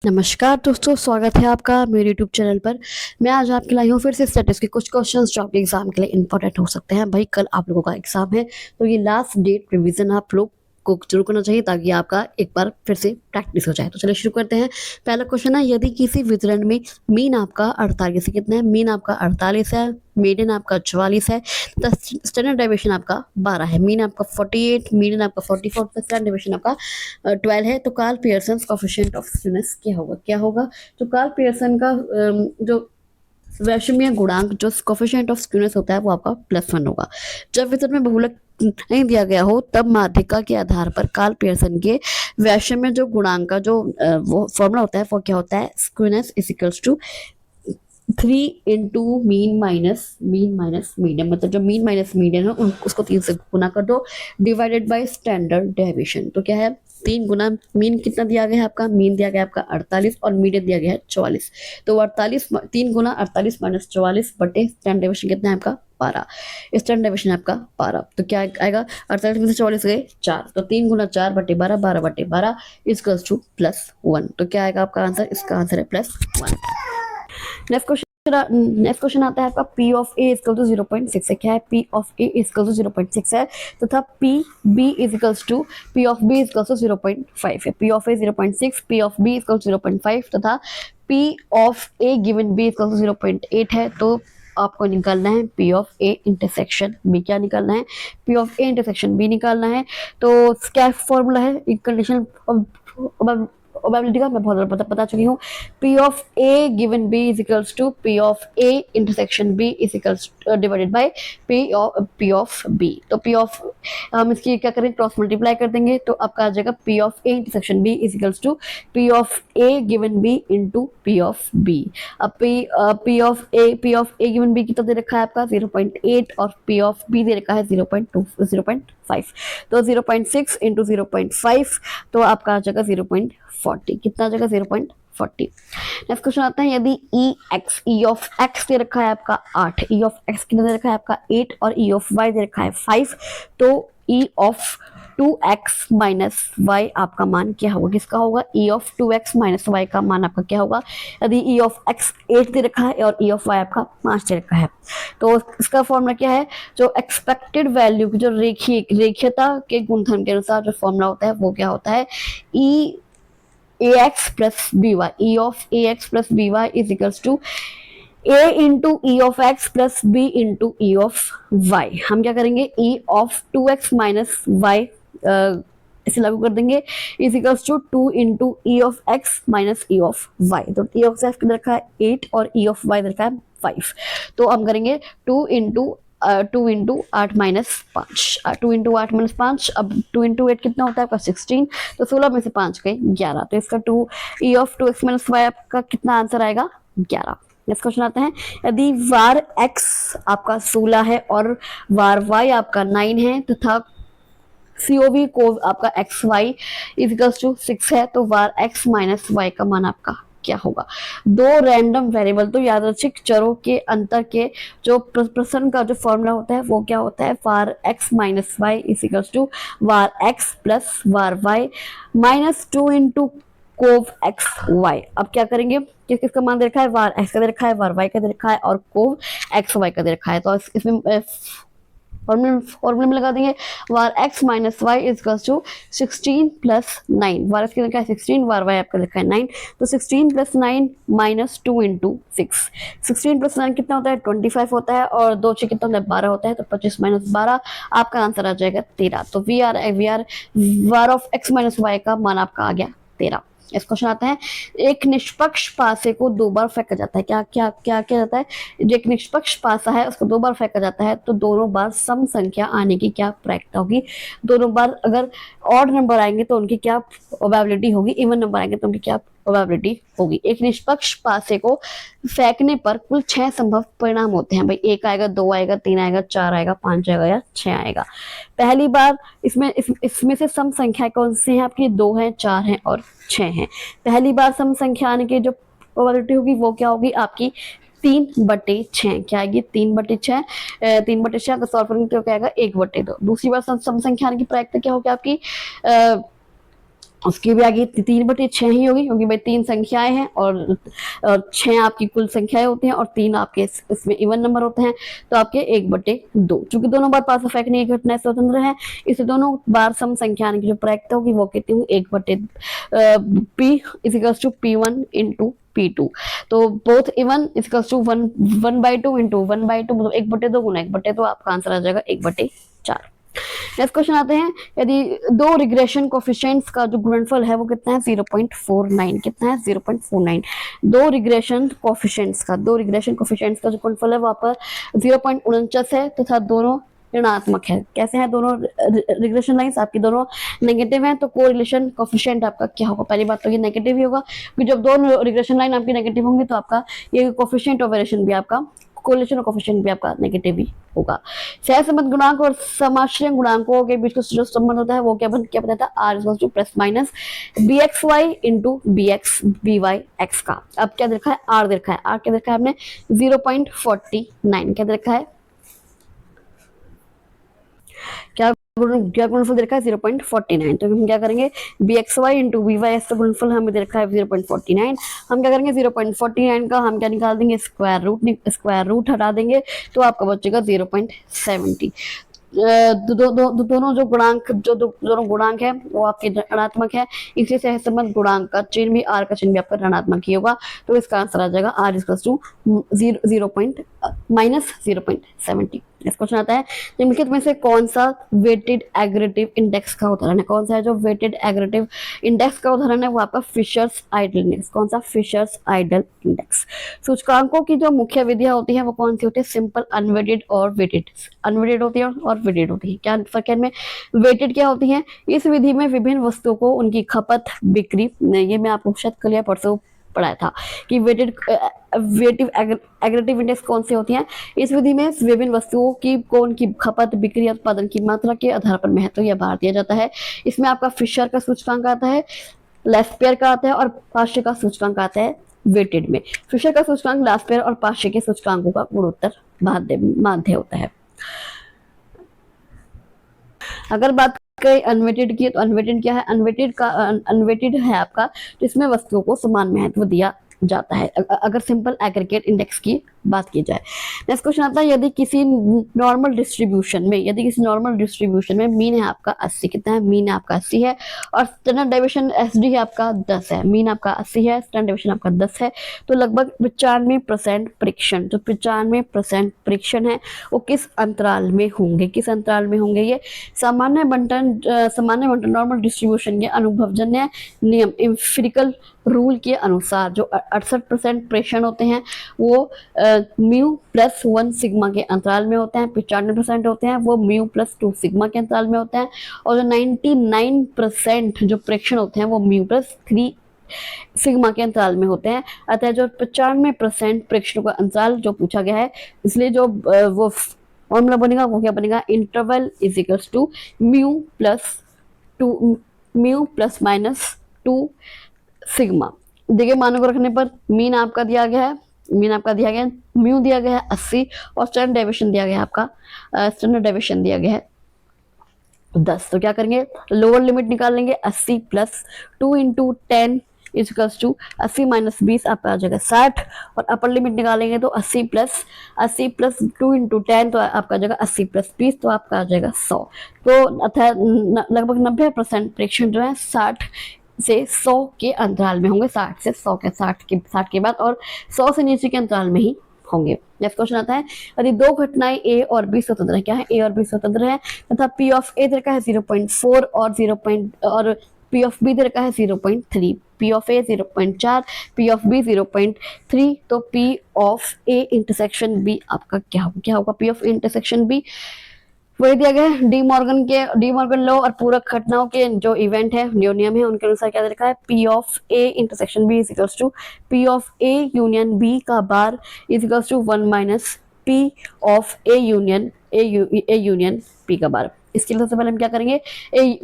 नमस्कार दोस्तों, स्वागत है आपका मेरे यूट्यूब चैनल पर। मैं आज आपके लाई हूँ फिर से स्टैटिस्टिक्स के कुछ क्वेश्चंस जो आपके एग्जाम के लिए इंपॉर्टेंट हो सकते हैं। भाई कल आप लोगों का एग्जाम है तो ये लास्ट डेट रिवीजन आप लोग को जरूर करना चाहिए ताकि आपका एक बार फिर से प्रैक्टिस हो जाए। तो चलिए शुरू करते हैं। पहला क्वेश्चन है, यदि किसी वितरण में मीन आपका 48 है, कितना है? मीन आपका 48 है, मीडियन आपका 44 है, स्टैंडर्ड डेविएशन आपका 12 है। मीन आपका 48, मीडियन आपका 44, स्टैंडर्ड डेविएशन आपका 12 है। तो Karl Pearson coefficient of skewness क्या होगा? तो कार्ल पियर्सन का जो वैषम्य गुणांक जो कोएफिशिएंट ऑफ स्क्यूनेस होता है वो आपका +1 होगा। जब वितरण में बहुलक नहीं दिया गया हो तब माध्यिका के आधार पर कार्ल पियर्सन के वैषम्य जो गुणांक का जो वो फॉर्मूला होता है वो क्या होता है? Skewness is equals to 3 × mean minus median, मतलब जो मीन माइनस मीडियन है उसको 3 से गुना कर दो डिवाइडेड बाय स्टैंडर्ड डेविएशन। तो क्या है? 3 गुना मीन कितना दिया गया है आपका? मीन दिया गया है आपका 48 और मीडियन दिया गया है 44। तो 48 3 गुना 48 माइनस 44 बटे स्टैंडर्ड डेविएशन कितना है आपका? 12। स्टैंडर्ड डेविएशन आपका 12। तो क्या आएगा? 48 में से 44 गए 4, तो 3 गुना 4 बटे 12, 12 बटे 12 इक्वल्स टू +1। तो क्या आएगा आपका आंसर? इसका आंसर है +1। नेक्स्ट क्वेश्चन आता है आपका P of A equal to 0.6 है। क्या है? P of A equal to 0.6 है तथा P B is equals to P of B equal to 0.5 है। P of A 0.6, P of B equal to 0.5 तथा P of A given B equal to 0.8 है। तो आपको निकालना है P of A intersection B। क्या निकालना है? P of A intersection B निकालना है। तो क्या फॉर्मूला है कंडीशन प्रोबेबिलिटी का? मैं बहुत बता चुकी हूँ। P of A given B is equals to P of A intersection B is equals divided by P of B। तो P ऑफ हम इसकी क्या करें? क्रॉस मल्टीप्लाई कर देंगे तो आपका आ जाएगा P of A intersection B is equals to P of A given B into P of B। अब P of A given B कितना दे रखा है आपका? 0.8 और P ऑफ B दे रखा है 0.5। तो 0.6 इंटू 0.5 तो आपका आ जाएगा 0.40। कितना आ जाएगा? 0.40। नेक्स्ट क्वेश्चन आता है, यदि E ऑफ एक्स दे रखा है आपका 8, E ऑफ एक्स कितना दे रखा है आपका 8 और E ऑफ वाई दे रखा है 5, तो E of 2x minus Y आपका मान क्या होगा? किसका होगा? E of 2x minus y का मान आपका क्या होगा? यदि E ऑफ x 8 दे रखा है और E ऑफ y आपका 5 दे रखा है तो इसका फॉर्मूला क्या है? जो एक्सपेक्टेड वैल्यू की जो रेखीयता के गुणधर्म के अनुसार जो फॉर्मूला होता है वो क्या होता है? E ax plus b y, E of a x plus b y is equals to a into E of x plus b into E of y. हम क्या करेंगे? e of 2x minus Y इसे लागू कर देंगे is equals to 2 into E of x minus E of y. तो E of x किधर रखा है 8 और ई ऑफ वाई रखा है 5। तो हम करेंगे 2 इंटू 8 माइनस 5, 2 इंटू 8 माइनस 5। अब 2 इंटू 8 कितना होता है आपका? 16। तो 16 में से 5 गए 11। तो इसका 2 ई ऑफ 2x माइनस वाई आपका कितना आंसर आएगा? 11। नेक्स्ट क्वेश्चन आता है, यदि वार x आपका 16 है और वार y आपका 9 है तथा COV को आपका एक्स वाई इजिकल्स टू 6 है तो वार x माइनस वाई का मान आपका क्या होगा? दो रैंडम वेरिएबल तो यादृच्छिक चरों के अंतर के जो प्रसरण का जो फॉर्मूला होता है वो क्या होता है? Var x minus y is equals to var x plus var y minus 2 into cov x y. अब क्या करेंगे? किस किसका मान दे रखा है? वार एक्स का दे रखा है, वार वाई का दे रखा है और कोव एक्स वाई का दे रखा है। तो इसमें फॉर्मूले में लगा देंगे var x minus y equals to 16 plus 9। Var x लिखा है 16, वार वाई आपका लिखा है 9। तो 16 प्लस 9 माइनस 2 इंटू 6। 16 प्लस 9 कितना होता है? 25 होता है और 2 6 कितना होता है? 12 होता है। तो 25 माइनस 12 आपका आंसर आ जाएगा 13। तो we are var of x minus y का मान आपका आ गया 13। इस क्वेश्चन आता है, एक निष्पक्ष पासे को 2 बार फेंका जाता है। क्या क्या क्या क्या जाता है? जो एक निष्पक्ष पासा है उसको 2 बार फेंका जाता है तो दोनों बार सम संख्या आने की क्या प्रायिकता होगी? दोनों बार अगर ऑड नंबर आएंगे तो उनकी क्या प्रोबेबिलिटी होगी? इवन नंबर आएंगे तो उनकी क्या प्रोबेबिलिटी होगी? एक निष्पक्ष पासे को फेंकने पर कुल 6 संभव परिणाम होते हैं। भाई 1 आएगा, 2 आएगा, 3 आएगा, 4 आएगा, 5 आएगा या 6 आएगा। पहली बार इसमें से सम संख्या कौन सी है आपकी? 2 है, 4 है और 6 है। पहली बार सम संख्या आने की जो प्रोबेबिलिटी होगी वो क्या होगी आपकी? 3/6। क्या आएगी? 3/6। 3/6 का सॉल्व करेंगे तो क्या आएगा? 1/2। दूसरी बार सम संख्या आने की प्रायिकता क्या होगी आपकी? उसकी भी आगे 3/6 ही होगी, क्योंकि भाई 3 संख्याएं हैं और 6 आपकी कुल संख्याएं होती हैं और 3 आपके इसमें इवन नंबर होते हैं, तो आपके 1/2। चूंकि दोनों बार पास ऑफ नहीं घटना स्वतंत्र है, इससे दोनों बार सम संख्या की जो प्रायिकता होगी वो कहती हूँ 1/, p equals to P1 into P2। तो both even equals to 1/2 into 1/2, मतलब 1/2 गुना 1/2, आपका आंसर आ जाएगा 1/4। नेक्स्ट क्वेश्चन आते हैं, यदि दो रिग्रेशन कोफिशिएंट्स का जो गुणनफल है वो कितना है 0.49, कितना है 0.49। दो रिग्रेशन कोफिशिएंट्स का जो गुणनफल है वहां पर 0.49 है तथा दोनों ऋणात्मक है। कैसे हैं दोनों रिग्रेशन लाइंस, आपकी दोनों नेगेटिव हैं, तो कोरिलेशन कोफिशिएंट आपका क्या होगा? पहली बात तो ये नेगेटिव ही होगा, क्योंकि जब दोनों रिग्रेशन लाइन आपकी नेगेटिव होंगी तो आपका ये कोफिशिएंट ऑफ वेरिएशन भी आपका, कोरिलेशन और कोफिशिएंट भी आपका नेगेटिव ही होगा। सहसंबंध गुणांक और समाश्रय गुणांकों के बीच का जो संबंध होता है वो क्या बताता है? R equals to plus minus bxy into by x का। अब क्या देखा है? आर देखा है। आर क्या देखा है आपने? 0.49। क्या देखा है? क्या गुणनफल दे रखा है? 0.49। तो हम क्या करेंगे? bxy इंटू by x का गुणनफल हमें दे रखा है 0.49। हम क्या करेंगे? 0.49 का हम क्या निकाल देंगे? स्क्वायर रूट हटा देंगे, तो आपका बचेगा 0.70। दोनों जो गुणांक दोनों गुणांक है वो आपके ऋणात्मक है, इसलिए सहसंबंध गुणांक का चिन्ह भी, आर का चिन्ह भी आपका ऋणात्मक ही होगा। तो इसका आंसर आ जाएगा R equals to -0.70। Next question आता है, निम्नलिखित में से कौन सा वेटेड एग्रेगेटिव इंडेक्स का उदाहरण है? कौन सा है जो वेटेड एग्रेगेटिव इंडेक्स का उदाहरण है? वो आपका फिशर्स आइडल इंडेक्स। कौन सा? Fisher's ideal index. सूचकांकों की जो मुख्य विधियां होती हैं वो कौन सी होती है? सिंपल, अनवेटेड और वेटेड। अनवेटेड होती है और वेटेड होती है। क्या फर्क है इनमें? वेटेड क्या होती है? इस विधि में विभिन्न वस्तुओं को उनकी खपत, बिक्री, ये मैं आपको शायद कल या परसों पढ़ाया था कि वेटेड एग्रेगेटिव इंडेक्स कौन से होती हैं। इस विधि में विभिन्न वस्तुओं की उनकी खपत, बिक्री, उत्पादन की मात्रा के आधार पर महत्व या भार दिया जाता है। इसमें आपका फिशर का सूचकांक आता है, लेस्पेयर का आता है और पाश्चे का सूचकांक आता है वेटेड में। फिशर का सूचकांक लेस्पेयर और पाश्चे के सूचकांकों का गुणोत्तर माध्य होता है। अगर बात करें अनवेटेड की, तो अनवेटेड क्या है? अनवेटेड है आपका जिसमें वस्तुओं को समान महत्व दिया जाता है, अगर सिंपल एग्रीगेट इंडेक्स की बात की जाए। नेक्स्ट क्वेश्चन आता है, यदि किसी नॉर्मल डिस्ट्रीब्यूशन में मीन है आपका 80, कितना है? मीन आपका 80 है और स्टैंडर्ड डेविएशन एसडी है आपका 10 है। मीन आपका 80 है, स्टैंडर्ड डेविएशन आपका 10 है, तो लगभग 95% परीक्षण, जो 95% परीक्षण है वो किस अंतराल में होंगे? किस अंतराल में होंगे? ये सामान्य बंटन नॉर्मल डिस्ट्रीब्यूशन के अनुभवजन्य नियम, एम्पिरिकल रूल के अनुसार जो 68% प्रेषण होते हैं वो म्यू प्लस 1 सिग्मा के अंतराल में होते हैं। 95% होते हैं वो म्यू प्लस 2 सिग्मा के अंतराल में होते हैं, और जो 99% जो प्रेक्षण होते हैं वो म्यू प्लस 3 सिग्मा के अंतराल में होते हैं। अतः जो 95% प्रेक्षणों का अंतराल जो पूछा गया है, इसलिए जो वो फॉर्मूला बनेगा वो क्या बनेगा? Interval is equals to mu plus minus 2 sigma. देखिए मानों को रखने पर मीन आपका दिया गया है, म्यू दिया गया है 80 और स्टैंडर्ड डेविएशन दिया गया है आपका, स्टैंडर्ड डेविएशन दिया गया है 10। तो क्या करेंगे? लोअर लिमिट निकाल लेंगे, 80 plus 2 into 10 equals to 80 minus 20 आपका आ जाएगा 60, और अपर लिमिट निकालेंगे तो 80 प्लस 2 इंटू 10 तो आपका आ जाएगा 80 प्लस 20 तो आपका आ जाएगा 100। तो अर्थात लगभग 90% प्रेक्षण जो है 60 से 100 के अंतराल में होंगे, 60 से 100 के 60 के बाद, और 100 से नीचे के अंतराल में ही होंगे। नेक्स्ट क्वेश्चन आता है, यदि दो घटनाएं ए और बी स्वतंत्र है, क्या है? ए और बी स्वतंत्र है तथा पी ऑफ ए दे रखा है 0.4 और पी ऑफ बी दे रखा है 0.3, P of A 0.4, P of B 0.3, तो P of A intersection B आपका क्या होगा? P of A intersection B वही दिया गया है डी मॉर्गन लॉ और पूरक घटनाओं के जो इवेंट है, जो नियम है, उनके अनुसार क्या दे रखा है? P of A intersection B is equals to P of A union B का bar is equals to 1 minus P of A union P का बार। इसके लिए सबसे पहले हम क्या करेंगे?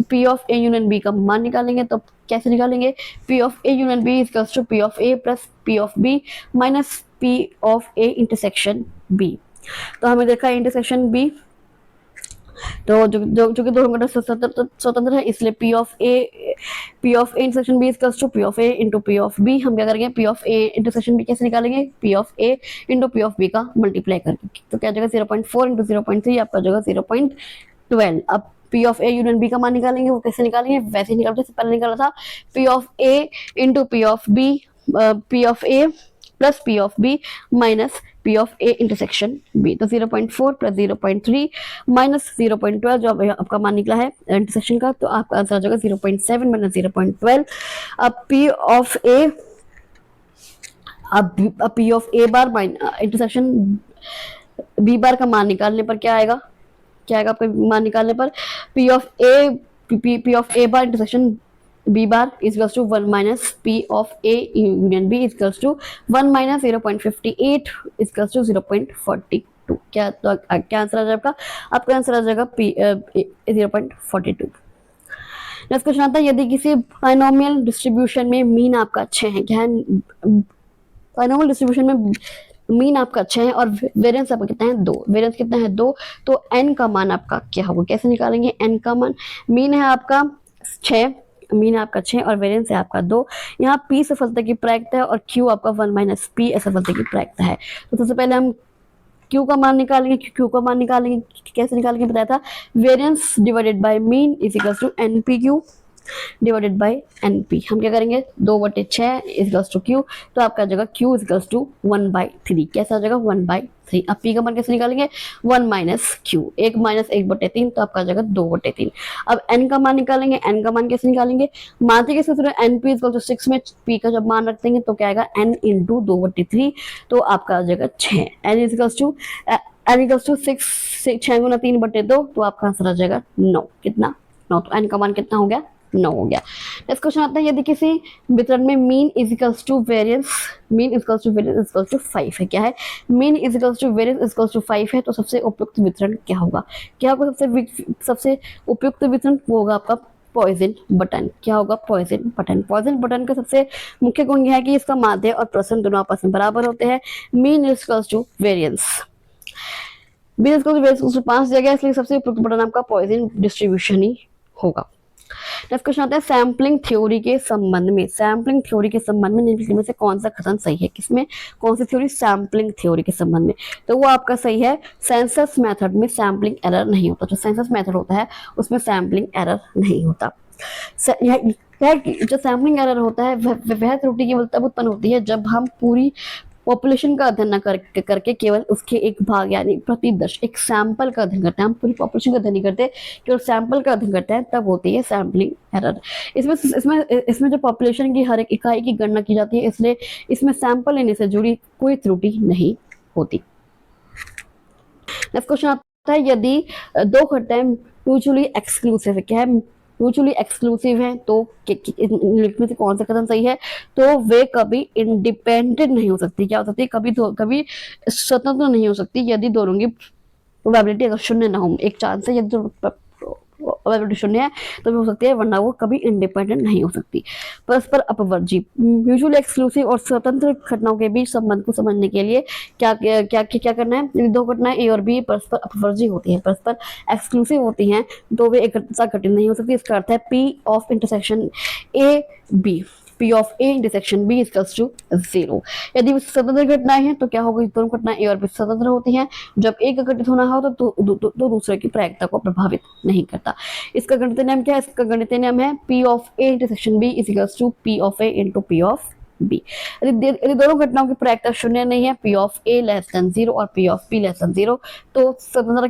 P of A union B का मान निकालेंगे। तो कैसे निकालेंगे? P of A union B is equals to P of A plus P of B minus P of A intersection B. तो हमें देखा है इंटरसेक्शन बी तो जो कि दोनों घटक स्वतंत्र है, इसलिए P of A intersection B equals to P of A into P of B. हम क्या करेंगे, P of A intersection B कैसे निकालेंगे, P of A into P of B का मल्टीप्लाई करके। तो क्या जगह 0.4 इंटू 0.3 आपका जगह 0.12। अब P of A union B का मान निकालेंगे, वो कैसे निकालेंगे, वैसे ही निकालते जैसे पहले निकाला था, P of A into P of B, P of A plus P of B minus P of A intersection B. तो 0.4 प्लस 0.3 माइनस 0.12 जो आपका मान निकला है इंटरसेक्शन का, तो आपका आंसर आ जाएगा 0.7 माइनस 0.12। अब पी ऑफ ए, अब P of A bar intersection B bar का मान निकालने पर क्या आएगा, क्या आएगा आपका मान निकालने पर, P of A, P of A bar intersection B bar equals to 1 minus P of A union B equals to 1 minus 0.58 equals to 0.42। क्या, तो क्या आंसर आ जाएगा आपका आंसर आ जाएगा पी 0.42। नेक्स्ट क्वेश्चन आता है, यदि किसी बाइनोमियल डिस्ट्रीब्यूशन में मीन आपका अच्छे हैं, क्या है, बाइनोमियल डिस्ट्रीब्यूशन में मीन आपका अच्छा है और वेरिएंस आपका कितना है 2, वेरिएंस कितना है 2, तो n का मान आपका क्या होगा, कैसे निकालेंगे n का मान, मीन है आपका 6, मीन आपका 6 और वेरिएंस है आपका 2। यहाँ p सफलता की प्रायिकता है और q आपका 1 माइनस p असफलता की प्रायिकता है। तो सबसे पहले हम q का मान निकालेंगे, q का मान निकालेंगे कैसे निकालेंगे बताया था, variance divided by mean is equals to npq divided by np। हम क्या करेंगे 2/6 इक्वल्स टू q, तो आपका जगह q इक्वल्स टू 1/3, कैसा आ जाएगा 1/3। अब p का मान कैसे निकालेंगे 1 माइनस q, 1 माइनस 1/3, तो आपका जगह 2/3। अब n का मान निकालेंगे, n का मान कैसे निकालेंगे, मानते के सूत्र np इक्वल टू 6 में p का जब मान रख देंगे तो क्या आएगा n इंटू 2/3, तो आपका आ जाएगा 6, n इक्वल्स टू 6 गुना 3/2, तो आपका आंसर आ जाएगा 9, कितना 9, तो n का मान कितना हो गया 9 हो गया। नेक्स्ट क्वेश्चन आता है, यदि किसी वितरण में mean is equals to variance, mean is equals to variance is equals to 5 है, क्या है, mean is equals to variance is equals to 5 है, तो सबसे उपयुक्त वितरण क्या होगा, क्या होगा सबसे उपयुक्त वितरण, वो होगा आपका पॉइजन बटन। क्या होगा पॉइजन बटन। पॉइजन बटन का सबसे मुख्य गुण यह है कि इसका माध्य और प्रसन्न दोनों आपस में बराबर होते हैं। Mean is equals to variance, mean is equals to variance 5 जगह, इसलिए सबसे उपयुक्त बटन आपका पॉइजन डिस्ट्रीब्यूशन ही होगा। नेक्स्ट क्वेश्चन आता है, सैम्पलिंग थ्योरी के संबंध में, सैम्पलिंग थ्योरी के संबंध में निम्नलिखित में से कौन सा कथन सही है, किसमें कौन सी थ्योरी, सैम्पलिंग थ्योरी के संबंध में, तो वो आपका सही है, सेंसस मेथड में सैम्पलिंग एरर नहीं होता। जो सेंसस मेथड होता है उसमें सैम्पलिंग एरर नहीं होता। जो सैम्पलिंग एरर होता है वह त्रुटि केवल तब उत्पन्न होती है जब हम पूरी पॉपुलेशन का अध्ययन न करके केवल उसके एक भाग यानी प्रतिदश एक सैंपल का अध्ययन करते हैं, हम पूरी पॉपुलेशन का अध्ययन नहीं करते, केवल सैंपल का अध्ययन करते हैं, तब होती है सैम्पलिंग एरर। इसमें जो पॉपुलेशन की हर एक इकाई की गणना की जाती है, इसलिए इसमें सैंपल लेने से जुड़ी कोई त्रुटि नहीं होती। नेक्स्ट क्वेश्चन आता है, यदि 2 घटनाएं म्यूचुअली एक्सक्लूसिव है, क्या है म्यूचुअली एक्सक्लूसिव है, तो इनमें से कौन सा कथन सही है, तो वे कभी इंडिपेंडेंट नहीं हो सकती, क्या हो सकती है, कभी स्वतंत्र नहीं हो सकती यदि दोनों की प्रोबेबिलिटी अगर शून्य ना हो, एक चांस है यदि प्रोबेबिलिटी शून्य है तो भी हो सकती है, वरना वो कभी इंडिपेंडेंट नहीं हो सकती। परस्पर अपवर्जी, म्यूचुअली एक्सक्लूसिव और स्वतंत्र घटनाओं के बीच संबंध को समझने के लिए क्या क्या क्या, क्या करना है, यदि 2 घटनाएं ए और बी परस्पर अपवर्जी होती है, परस्पर एक्सक्लूसिव होती हैं, तो वे एक साथ घटित नहीं हो सकती। इसका अर्थ है P of intersection A B, P of A intersection B equals to 0। यदि स्वतंत्र घटनाएं हैं तो क्या होगा, दोनों घटनाएं A और B स्वतंत्र होती हैं, जब एक का घटित होना हो तो दूसरे की प्रायिकता को प्रभावित नहीं करता। इसका गणितीय नियम क्या है, इसका गणितीय नियम है P of A intersection B equals to P of A into P of B। यदि दोनों घटनाओं की प्रायिकता शून्य नहीं है, P of A less than 0 और P of B less than 0, तो स्वतंत्रता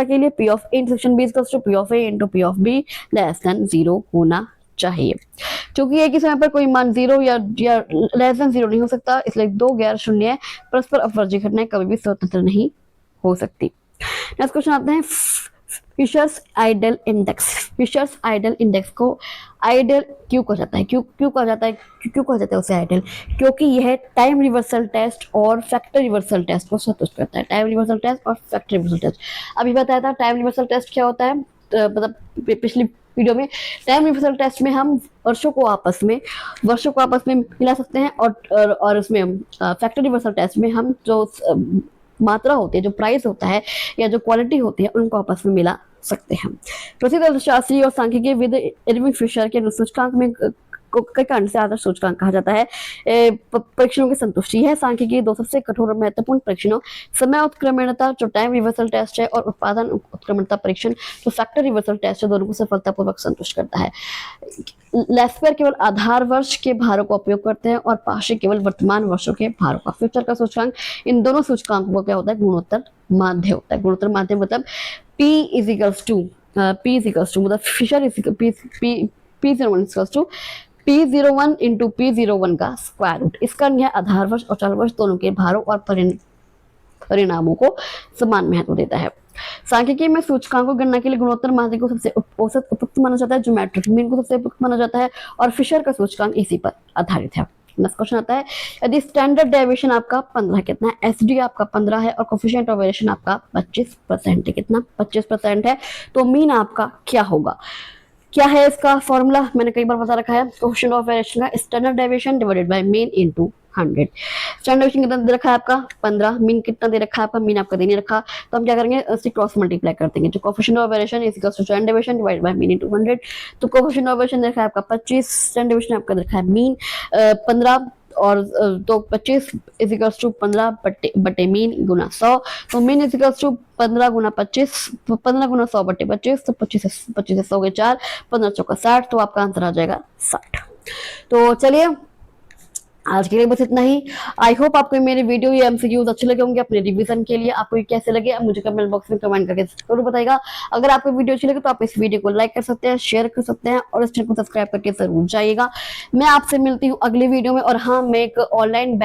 के लिए P of A intersection B equals to P of A into P of B less than 0 होना चाहिए। क्योंकि एक ही समय पर कोई मान 0 या लेस देन 0 नहीं हो सकता, इसलिए 2 गैर शून्य परस्पर अपवर्जी घटनाएं कभी भी स्वतंत्र नहीं हो सकती। नेक्स्ट क्वेश्चन आते हैं, Fisher's ideal index. Fisher's ideal index को आइडल क्यों कहा जाता है, क्यों कहा जाता है, क्यों कहा जाता है उसे आइडल, क्योंकि यह टाइम रिवर्सल टेस्ट और फैक्टर रिवर्सल टेस्ट को संतुष्ट करता है। टाइम रिवर्सल टेस्ट और फैक्टर रिवर्सल टेस्ट अभी बताया था। टाइम रिवर्सल टेस्ट क्या होता है, मतलब पिछली वीडियो में, टाइम रिवर्सल टेस्ट में हम वर्षों को आपस में मिला सकते हैं, और उसमें फैक्टर रिवर्सल टेस्ट में हम जो मात्रा होती है, जो प्राइस होता है या जो क्वालिटी होती है, उनको आपस में मिला सकते हैं। प्रसिद्ध अर्थशास्त्री और सांख्यिकी विद एडविन फिशर के सूचकांक में के कारण से आदर्श सूचकांक कहा जाता है। परीक्षणों की संतुष्टि है। सांख्यिकी दो सबसे कठोर और महत्वपूर्ण परीक्षणों समय उत्क्रमणता जो टाइम रिवर्सल टेस्ट है और उत्पादन उत्क्रमणता परीक्षण जो फैक्टर रिवर्सल टेस्ट है, दोनों को सफलतापूर्वक संतुष्ट करता है। लेस्पर केवल आधार वर्ष के भारों का उपयोग करते हैं और पाशे केवल वर्तमान वर्षों के भारों का। फ्यूचर का सूचकांक, इन दोनों सूचकांकों का क्या होता है, गुणोत्तर माध्य होता है। गुणोत्तर माध्य मतलब P इज इक्वल्स टू मतलब Fisher is P01 equals to P01 into P01 का स्क्वायर रूट। इसका यह आधार वर्ष और चल वर्ष दोनों के भारों और परिणामों को समान महत्व देता है। सांख्यिकी में सूचकांकों की गणना के लिए गुणोत्तर माध्य को सबसे औसत उपयुक्त माना जाता है, ज्योमेट्रिक मीन को सबसे उपयुक्त माना जाता है, और फिशर का सूचकांक इसी पर आधारित है। नेक्स्ट क्वेश्चन आता है, यदि स्टैंडर्ड डेविएशन आपका 15 कितना है, एसडी आपका 15 है और कोफिशिएंट ऑफ वेरिएशन आपका 25% है। कितना? 25% है। तो मीन आपका क्या होगा? क्या है इसका फॉर्मूला? मैंने कई बार बता रखा है। कोफिशिएंट ऑफ वेरिएशन का standard deviation divided by mean into 100। Standard deviation कितना दे रखा है आपका? 15। मीन कितना दे रखा है आपका? मीन आपका दे नहीं रखा, तो हम क्या करेंगे, इससे क्रॉस मल्टीप्लाई कर देंगे। जो coefficient of variation is equal to standard deviation divided by mean into 100। तो कोफिशिएंट ऑफ वेरिएशन दे रखा है आपका 25, स्टैंडर्ड डेविएशन आपका दे रखा है मीन 15, और तो 25 इज इक्वल्स टू 15 बटे मीन गुना 100। तो मीन इज इक्वल्स टू 15 गुना 25, 15 गुना 100 बटे 25, तो 25 100 के 4, 15 चौका 60, तो आपका आंसर आ जाएगा 60। तो चलिए आज के लिए बस इतना ही। आई होप आपको मेरे वीडियो या एमसीक्यूज अच्छे लगे होंगे अपने रिवीजन के लिए। आपको ये कैसे लगे आप मुझे कमेंट बॉक्स में कमेंट करके जरूर बताइएगा। अगर आपको वीडियो अच्छी लगे तो आप इस वीडियो को लाइक कर सकते हैं, शेयर कर सकते हैं और इस चैनल को सब्सक्राइब करके जरूर जाइएगा। मैं आपसे मिलती हूँ अगली वीडियो में। और हाँ, मैं एक ऑनलाइन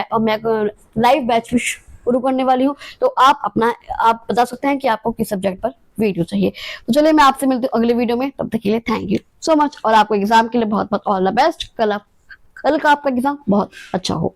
लाइव बैच भी शुरू करने वाली हूँ, तो आप बता सकते हैं कि आपको किस सब्जेक्ट पर वीडियो चाहिए। तो चलिए मैं आपसे मिलती हूँ अगली वीडियो में। तब तक के लिए थैंक यू सो मच और आपको एग्जाम के लिए बहुत बहुत ऑल द बेस्ट। कल का आपका एग्जाम बहुत अच्छा हो।